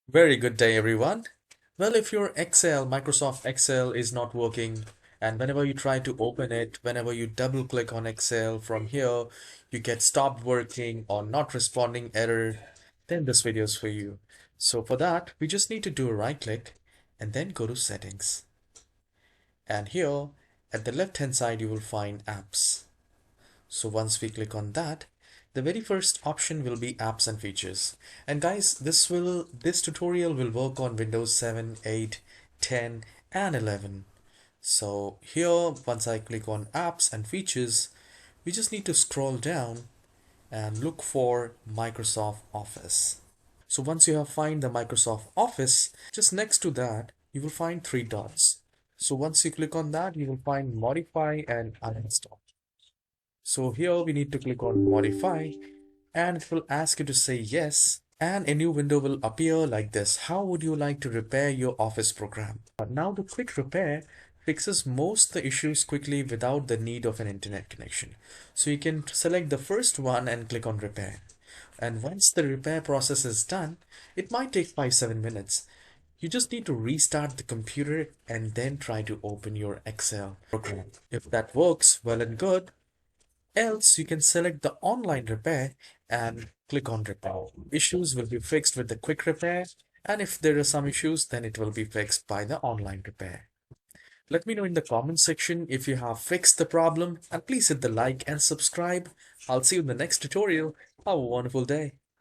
Very good day, everyone. Well, if your Microsoft Excel is not working, and whenever you try to open it, whenever you double click on Excel from here, you get stopped working or not responding error, then this video is for you. So for that, we just need to do a right click and then go to settings. And here at the left hand side, you will find apps. So once we click on that, the very first option will be apps and features. And guys, this tutorial will work on Windows 7, 8, 10 and 11. So here, once I click on apps and features, we just need to scroll down and look for Microsoft Office. So once you have find the Microsoft Office, just next to that, you will find three dots. So once you click on that, you will find modify and uninstall. So here we need to click on modify and it will ask you to say yes and a new window will appear like this. How would you like to repair your Office program? But now the quick repair fixes most the issues quickly without the need of an internet connection. So you can select the first one and click on repair. And once the repair process is done, it might take 5-7 minutes. You just need to restart the computer and then try to open your Excel program. If that works, well and good. Else, you can select the online repair and click on repair. Issues will be fixed with the quick repair, and if there are some issues, then it will be fixed by the online repair. Let me know in the comment section if you have fixed the problem, and please hit the like and subscribe. I'll see you in the next tutorial. Have a wonderful day.